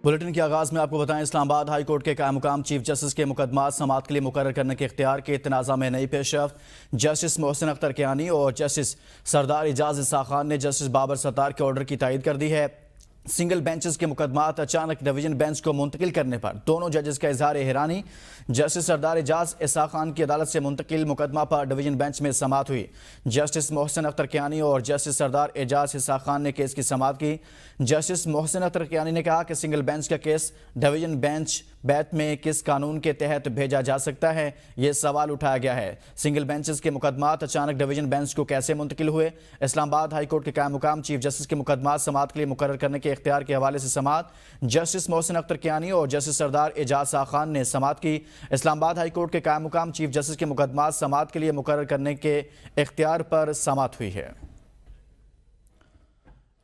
Bulletin کے آغاز میں آپ کو بتائیں، اسلام آباد ہائی کورٹ کے قائم مقام چیف جسٹس کے مقدمات سماعت کے لیے مقرر کرنے کے اختیار کے تنازع میں نئی پیش رفت۔ جسٹس محسن اختر کیانی اور جسٹس سردار اعجاز اسحاق خان نے جسٹس بابر ستار کے آرڈر کی تائید کر دی ہے۔ سنگل بینچز کے مقدمات اچانک ڈویژن بینچ کو منتقل کرنے پر دونوں ججز کا اظہار حیرانی۔ جسٹس سردار اعجاز اسحاق خان کی عدالت سے منتقل مقدمہ پر ڈویژن بینچ میں سماعت ہوئی۔ جسٹس محسن اختر کیانی اور جسٹس سردار اعجاز اسحاق خان نے کیس کی سماعت کی۔ جسٹس محسن اختر کیانی نے کہا کہ سنگل بینچ کا کیس ڈویژن بینچ بیت میں کس قانون کے تحت بھیجا جا سکتا ہے، یہ سوال اٹھایا گیا ہے۔ سنگل بینچز کے مقدمات اچانک ڈویژن بینچ کو کیسے منتقل ہوئے؟ اسلام آباد ہائی کورٹ کے قائم مقام چیف جسٹس کے مقدمات سماعت کے لیے مقرر کرنے کے اختیار کے حوالے سے سماعت۔ جسٹس محسن اختر کیانی اور جسٹس سردار اعجاز اسحاق خان نے سماعت کی۔ اسلام آباد ہائی کورٹ کے قائم مقام چیف جسٹس کے مقدمات سماعت کے لیے مقرر کرنے کے اختیار پر سماعت ہوئی ہے۔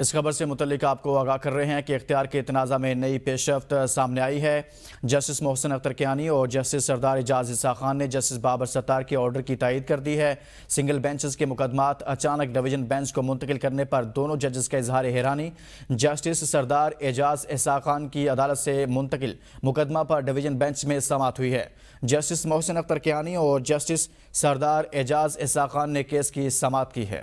اس خبر سے متعلق آپ کو آگاہ کر رہے ہیں کہ اختیار کے تنازع میں نئی پیش رفت سامنے آئی ہے۔ جسٹس محسن اختر کیانی اور جسٹس سردار اعجاز اسحاق خان نے جسٹس بابر ستار کے آرڈر کی تائید کر دی ہے۔ سنگل بینچز کے مقدمات اچانک ڈویژن بینچ کو منتقل کرنے پر دونوں ججز کا اظہار حیرانی۔ جسٹس سردار اعجاز اسحاق خان کی عدالت سے منتقل مقدمہ پر ڈویژن بینچ میں سماعت ہوئی ہے۔ جسٹس محسن اختر کیانی اور جسٹس سردار اعجاز اسحاق خان نے کیس کی سماعت کی ہے۔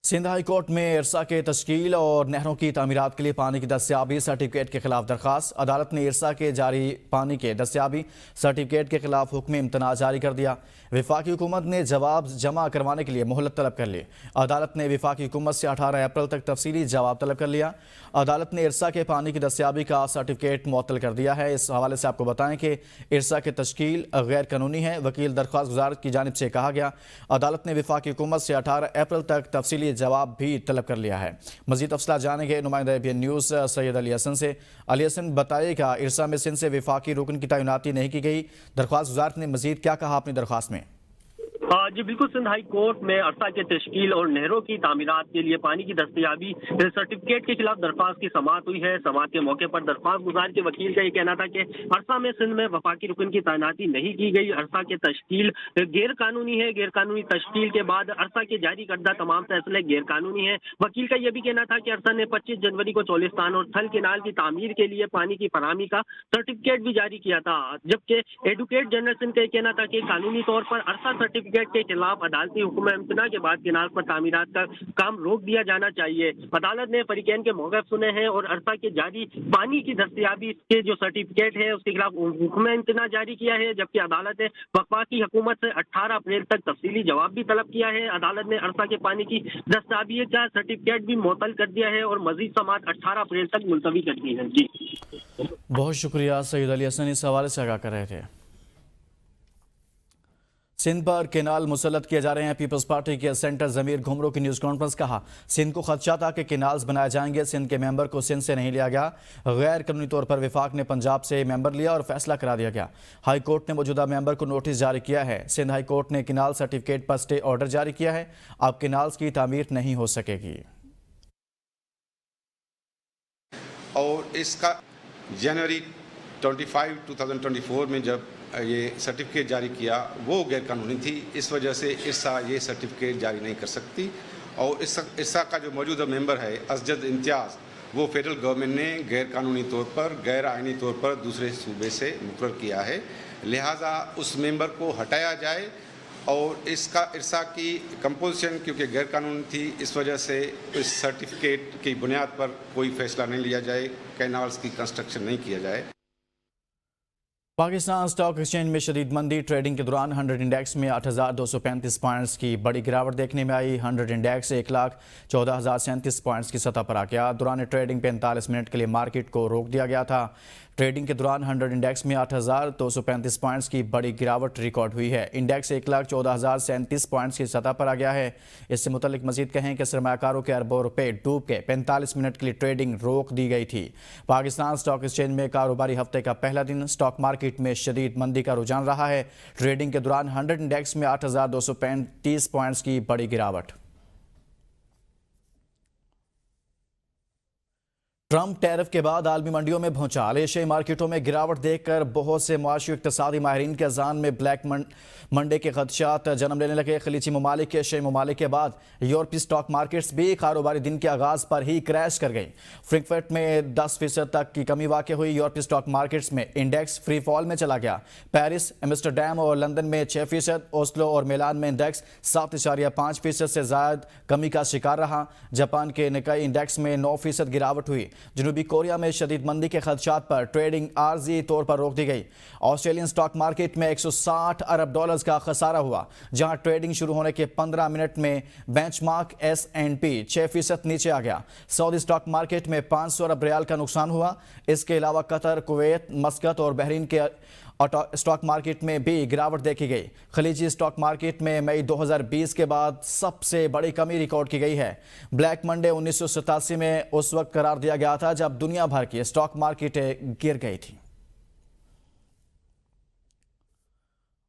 سندھ ہائی کورٹ میں ارسا کے تشکیل اور نہروں کی تعمیرات کے لیے پانی کی دستیابی سرٹیفکیٹ کے خلاف درخواست۔ عدالت نے ارسا کے جاری پانی کے دستیابی سرٹیفکیٹ کے خلاف حکم امتناع جاری کر دیا۔ وفاقی حکومت نے جواب جمع کروانے کے لیے مہلت طلب کر لی۔ عدالت نے وفاقی حکومت سے 18 اپریل تک تفصیلی جواب طلب کر لیا۔ عدالت نے ارسا کے پانی کی دستیابی کا سرٹیفکیٹ معطل کر دیا ہے۔ اس حوالے سے آپ کو بتائیں کہ ارسا کی تشکیل غیر قانونی ہے، وکیل درخواست گزار کی جانب سے کہا گیا۔ عدالت نے وفاقی حکومت سے 18 اپریل تک تفصیلی جواب بھی طلب کر لیا ہے۔ مزید تفصیلات جانیں گے نمائندہ ABN نیوز سید علی حسن سے۔ علی حسن، بتائیے گا ارسا میں سندھ سے وفاقی رکن کی تعیناتی نہیں کی گئی، درخواست گزار نے مزید کیا کہا اپنی درخواست میں؟ جی بالکل، سندھ ہائی کورٹ میں ارسا کے تشکیل اور نہروں کی تعمیرات کے لیے پانی کی دستیابی سرٹیفکیٹ کے خلاف درخواست کی سماعت ہوئی ہے۔ سماعت کے موقع پر درخواست گزار کے وکیل کا یہ کہنا تھا کہ ارسا میں سندھ میں وفاقی رکن کی تعیناتی نہیں کی گئی، ارسا کے تشکیل غیر قانونی ہے، غیر قانونی تشکیل کے بعد ارسا کے جاری کردہ تمام فیصلے غیر قانونی ہیں۔ وکیل کا یہ بھی کہنا تھا کہ ارسا نے 25 جنوری کو چولستان اور تھل کینال کی تعمیر کے لیے پانی کی فراہمی کا سرٹیفکیٹ بھی جاری کیا تھا، جبکہ ایڈوکیٹ جنرل سندھ کا یہ کہنا تھا کہ قانونی طور پر ارسا سرٹیفکیٹ کے خلاف عدالتی حکم امتناع کے بعد کینال پر تعمیرات کا کام روک دیا جانا چاہیے۔ عدالت نے فریقین کے موقف سنے ہیں اور ارسا کے جاری پانی کی دستیابی کے جو سرٹیفکیٹ ہے اس کے خلاف حکم امتناع جاری کیا ہے، جبکہ عدالت نے وفاقی حکومت سے 18 اپریل تک تفصیلی جواب بھی طلب کیا ہے۔ عدالت نے ارسا کے پانی کی دستیابی کا سرٹیفکیٹ بھی معطل کر دیا ہے اور مزید سماعت 18 اپریل تک ملتوی کر دی ہے۔ جی بہت شکریہ سید علی حسن، اس حوالے سے آگاہ کر رہے تھے۔ سندھ پر کینال مسلط کیے جا رہے ہیں۔ پیپلز پارٹی کے سینٹر ضمیر گھمرو کی نیوز کانفرنس، کہا سندھ کو خدشہ تھا کہ کینالز بنائے جائیں گے، سندھ کے ممبر کو سندھ سے نہیں لیا گیا، غیر قانونی طور پر وفاق نے پنجاب سے ممبر لیا اور فیصلہ کرا دیا گیا۔ ہائی کورٹ نے موجودہ ممبر کو نوٹس جاری کیا ہے۔ سندھ ہائی کورٹ نے کینال سرٹیفکیٹ پر سٹے آرڈر جاری کیا ہے، اب کینالز کی تعمیر نہیں ہو سکے گی۔ اور اس کا جنوری 25 2024 میں جب یہ سرٹیفکیٹ جاری کیا وہ غیر قانونی تھی، اس وجہ سے ارسا یہ سرٹیفکیٹ جاری نہیں کر سکتی۔ اور ارسا کا جو موجودہ ممبر ہے اسجد امتیاز، وہ فیڈرل گورنمنٹ نے غیر قانونی طور پر، غیر آئینی طور پر دوسرے صوبے سے مقرر کیا ہے، لہٰذا اس ممبر کو ہٹایا جائے۔ اور اس کا ارسا کی کمپوزیشن کیونکہ غیر قانونی تھی، اس وجہ سے اس سرٹیفکیٹ کی بنیاد پر کوئی فیصلہ نہیں لیا جائے، کینالز کی کنسٹرکشن نہیں کیا جائے۔ پاکستان سٹاک ایکسچینج میں شدید مندی، ٹریڈنگ کے دوران 100 انڈیکس میں 8,235 پوائنٹس کی بڑی گراوٹ دیکھنے میں آئی۔ 100 انڈیکس 1,14,037 پوائنٹس کی سطح پر آ گیا۔ دوران ٹریڈنگ 45 منٹ کے لیے مارکیٹ کو روک دیا گیا تھا۔ ٹریڈنگ کے دوران 100 انڈیکس میں 8,235 پوائنٹس کی بڑی گراوٹ ریکارڈ ہوئی ہے۔ انڈیکس 1,14,037 پوائنٹس کی سطح پر آ گیا ہے۔ اس سے متعلق مزید کہیں کہ سرمایہ کاروں کے اربوں روپے ڈوب کے 45 منٹ کے لیے ٹریڈنگ روک دی گئی تھی۔ پاکستان سٹاک ایکسچینج میں کاروباری ہفتے کا پہلا دن، سٹاک مارکیٹ میں شدید مندی کا رجحان رہا ہے۔ ٹریڈنگ کے دوران 100 انڈیکس میں 8,235 پوائنٹس کی بڑی گراوٹ۔ ٹرمپ ٹیرف کے بعد عالمی منڈیوں میں بھونچال، ایشیائی مارکیٹوں میں گراوٹ دیکھ کر بہت سے معاشی اقتصادی ماہرین کے اذہان میں بلیک منڈے کے خدشات جنم لینے لگے۔ خلیجی ممالک کے ایشیائی ممالک کے بعد یورپی سٹاک مارکیٹس بھی کاروباری دن کے آغاز پر ہی کریش کر گئیں۔ فرینکفرٹ میں 10% تک کی کمی واقع ہوئی۔ یورپی سٹاک مارکیٹس میں انڈیکس فری فال میں چلا گیا۔ پیرس، ایمسٹرڈیم اور لندن میں 6%، اوسلو اور میلان میں انڈیکس 7.5% سے زائد کمی کا شکار رہا۔ جاپان کے نکائی انڈیکس میں 9% گراوٹ ہوئی۔ جنوبی کوریا میں شدید مندی کے خدشات پر ٹریڈنگ عارضی طور پر روک دی گئی۔ آسٹریلین سٹاک مارکیٹ میں $160 ارب کا خسارہ ہوا، جہاں ٹریڈنگ شروع ہونے کے 15 منٹ میں بینچ مارک S&P 6% نیچے آ گیا۔ سعودی سٹاک مارکیٹ میں 500 ارب ریال کا نقصان ہوا۔ اس کے علاوہ قطر، کویت، مسقط اور بحرین کے سٹاک مارکیٹ میں بھی گراوٹ دیکھی گئی۔ خلیجی سٹاک مارکیٹ میں مئی 2020 کے بعد سب سے بڑی کمی ریکارڈ کی گئی ہے۔ بلیک منڈے 1987 میں اس وقت قرار دیا گیا تھا جب دنیا بھر کی سٹاک مارکیٹیں گر گئی تھیں۔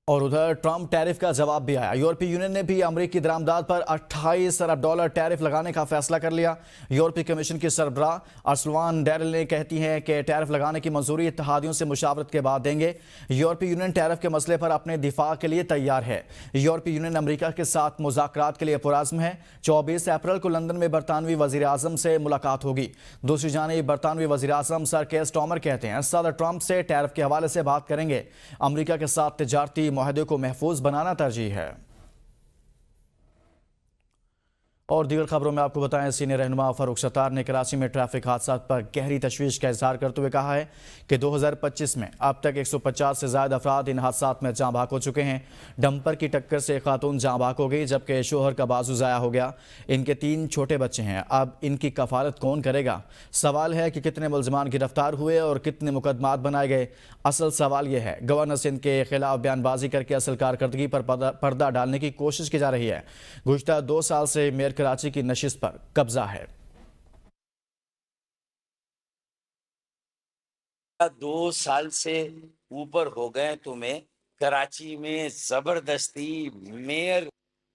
اور ادھر ٹرمپ ٹیرف کا جواب بھی آیا۔ یورپی یونین نے بھی امریکی درآمدات پر $28 ارب ٹیرف لگانے کا فیصلہ کر لیا۔ یورپی کمیشن کی سربراہ ارسلان ڈیرل نے کہتی ہیں کہ ٹیرف لگانے کی منظوری اتحادیوں سے مشاورت کے بعد دیں گے۔ یورپی یونین ٹیرف کے مسئلے پر اپنے دفاع کے لیے تیار ہے۔ یورپی یونین امریکا کے ساتھ مذاکرات کے لیے پرعزم ہے۔ 24 اپریل کو لندن میں برطانوی وزیر اعظم سے ملاقات ہوگی۔ دوسری جانب برطانوی وزیر اعظم سر کیئر سٹارمر کہتے ہیں صدر ٹرمپ سے ٹیرف کے حوالے سے بات کریں گے۔ امریکا کے ساتھ تجارتی معاہدے کو محفوظ بنانا ترجیح ہے۔ اور دیگر خبروں میں آپ کو بتائیں، سینئر رہنما فاروق ستار نے کراچی میں ٹریفک حادثات پر گہری تشویش کا اظہار کرتے ہوئے کہا ہے کہ 2025 میں اب تک 150 سے زائد افراد ان حادثات میں جاں بحق ہو چکے ہیں۔ ڈمپر کی ٹکر سے خاتون جاں بحق ہو گئی جبکہ شوہر کا بازو ضائع ہو گیا۔ ان کے 3 چھوٹے بچے ہیں، اب ان کی کفالت کون کرے گا؟ سوال ہے کہ کتنے ملزمان گرفتار ہوئے اور کتنے مقدمات بنائے گئے۔ اصل سوال یہ ہے، گورنر سندھ کے خلاف بیان بازی کر کے اصل کارکردگی پر پردہ ڈالنے کی کوشش کی جا رہی ہے۔ گزشتہ 2 سال سے میئر کراچی کی نشست پر قبضہ ہے۔ 2 سال سے اوپر ہو گئے تمہیں کراچی میں زبردستی میئر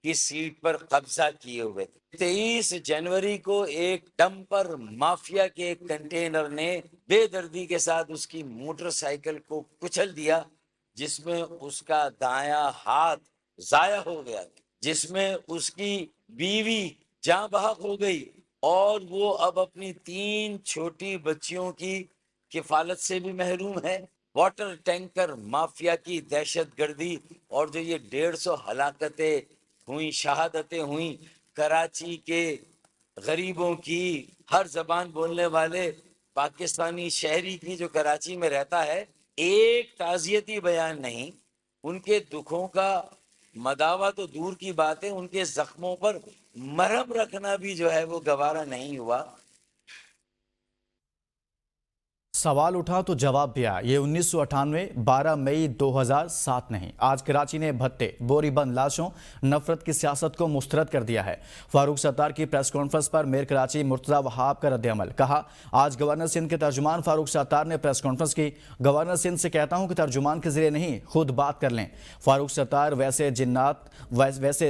کی سیٹ پر قبضہ کیے ہوئے تھے۔ 23 جنوری کو ایک ڈمپر مافیا کے کنٹینر نے بے دردی کے ساتھ اس کی موٹر سائیکل کو کچل دیا، جس میں اس کا دایاں ہاتھ ضائع ہو گیا، جس میں اس کی بیوی جاں بحق ہو گئی اور وہ اب اپنی 3 چھوٹی بچیوں کی کفالت سے بھی محروم ہے۔ واٹر ٹینکر مافیا کی دہشت گردی اور جو یہ 150 ہلاکتیں ہوئیں، شہادتیں ہوئیں کراچی کے غریبوں کی، ہر زبان بولنے والے پاکستانی شہری کی جو کراچی میں رہتا ہے، ایک تعزیتی بیان نہیں، ان کے دکھوں کا مداوع تو دور کی بات ہے، ان کے زخموں پر مرہم رکھنا بھی جو ہے وہ گوارا نہیں ہوا۔ سوال اٹھا تو جواب بھی آیا۔ یہ 1998 12 مئی 2007 نہیں، آج کراچی نے بھٹے بوری بند لاشوں نفرت کی سیاست کو مسترد کر دیا ہے۔ فاروق ستار کی پریس کانفرنس پر میئر کراچی مرتضی وہاب کا رد عمل، کہا آج گورنر سندھ کے ترجمان فاروق ستار نے پریس کانفرنس کی۔ گورنر سندھ سے کہتا ہوں کہ ترجمان کے ذریعے نہیں، خود بات کر لیں۔ فاروق ستار ویسے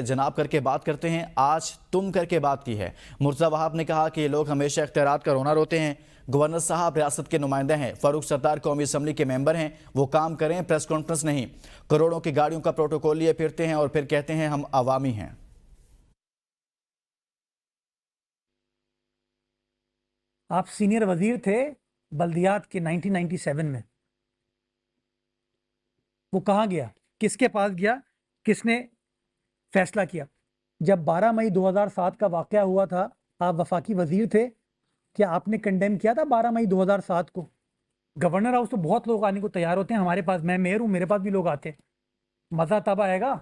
جناب کر کے بات کرتے ہیں، آج تم کر کے بات کی ہے۔ مرتضی وہاب نے کہا کہ یہ لوگ ہمیشہ اختیارات کا رونا روتے ہیں۔ گورنر صاحب ریاست کے نمائندے ہیں، فاروق ستار قومی اسمبلی کے ممبر ہیں، وہ کام کریں، پریس کانفرنس نہیں۔ کروڑوں کی گاڑیوں کا پروٹوکول لیے پھرتے ہیں اور پھر کہتے ہیں ہم عوامی ہیں۔ آپ سینئر وزیر تھے بلدیات کے 1997 میں، وہ کہاں گیا؟ کس کے پاس گیا؟ کس نے فیصلہ کیا؟ جب 12 مئی 2007 کا واقعہ ہوا تھا، آپ وفاقی وزیر تھے، کیا آپ نے کنڈیم کیا تھا 12 مئی 2007 کو؟ گورنر ہاؤس تو بہت لوگ آنے کو تیار ہوتے ہیں، ہمارے پاس، میں میئر ہوں، میرے پاس بھی لوگ آتے ہیں۔ مزہ تب آئے گا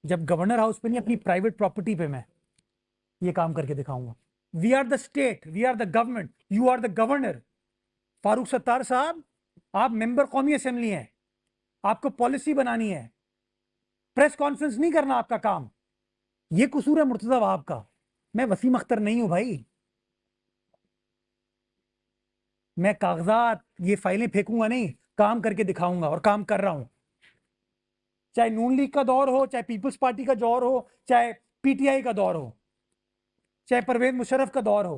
جب گورنر ہاؤس پہ نہیں، اپنی پرائیویٹ پراپرٹی پہ میں یہ کام کر کے دکھاؤں گا۔ We are the state, we are the government, you are the governor. Farooq Sattar صاحب، آپ ممبر قومی اسمبلی ہیں، آپ کو پالیسی بنانی ہے، پریس کانفرنس نہیں کرنا آپ کا کام۔ یہ قصور ہے مرتضی وہاب کا، میں وسیم اختر نہیں ہوں بھائی۔ میں کاغذات، یہ فائلیں پھینکوں گا نہیں، کام کر کے دکھاؤں گا، اور کام کر رہا ہوں۔ چاہے نون لیگ کا دور ہو، چاہے پیپلز پارٹی کا دور ہو، چاہے پی ٹی آئی کا دور ہو، چاہے پرویز مشرف کا دور ہو،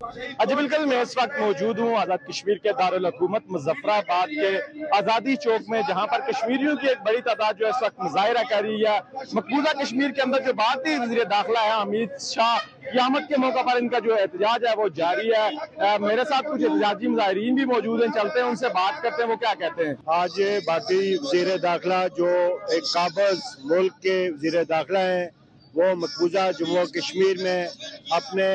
جی بالکل، میں اس وقت موجود ہوں آزاد کشمیر کے دارالحکومت مظفر آباد کے آزادی چوک میں، جہاں پر کشمیریوں کی ایک بڑی تعداد جو ہے اس وقت مظاہرہ کر رہی ہے۔ مقبوضہ کشمیر کے اندر جو بھارتی وزیر داخلہ ہے حمید شاہ کی آمد کے موقع پر ان کا جو احتجاج ہے وہ جاری ہے۔ میرے ساتھ کچھ احتجاجی مظاہرین بھی موجود ہیں، چلتے ہیں ان سے بات کرتے ہیں وہ کیا کہتے ہیں۔ آج بھارتی وزیر داخلہ جو ایک قابض ملک کے وزیر داخلہ ہیں، وہ مقبوضہ جموں کشمیر میں اپنے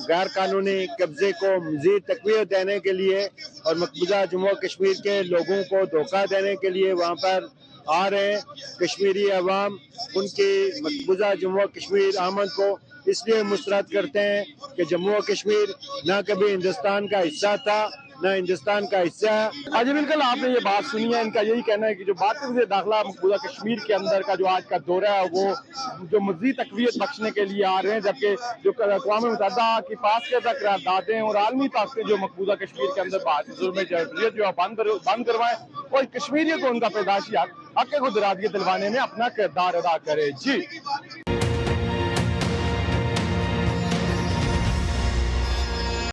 غیر قانونی قبضے کو مزید تقویت دینے کے لیے اور مقبوضہ جموں کشمیر کے لوگوں کو دھوکہ دینے کے لیے وہاں پر آ رہے ہیں۔ کشمیری عوام ان کی مقبوضہ جموں کشمیر آمد کو اس لیے مسترد کرتے ہیں کہ جموں و کشمیر نہ کبھی ہندوستان کا حصہ تھا نہ ہندوستان کا حصہ ہے۔ جی بالکل، آپ نے یہ بات سنی ہے، ان کا یہی کہنا ہے کہ جو بھارتی وزیر داخلہ مقبوضہ کشمیر کے اندر کا جو آج کا دورہ ہے وہ جو مزید تقویت بخشنے کے لیے آ رہے ہیں، جبکہ جو اقوام متحدہ کی پاس کردہ قراردادیں اور عالمی طاقتیں جو مقبوضہ کشمیر کے اندر بھارتی ظلم جبریت جو بند کروائیں اور کشمیریوں کو ان کا پیدائشی حق خود ارادی دلوانے میں اپنا کردار ادا کرے۔ جی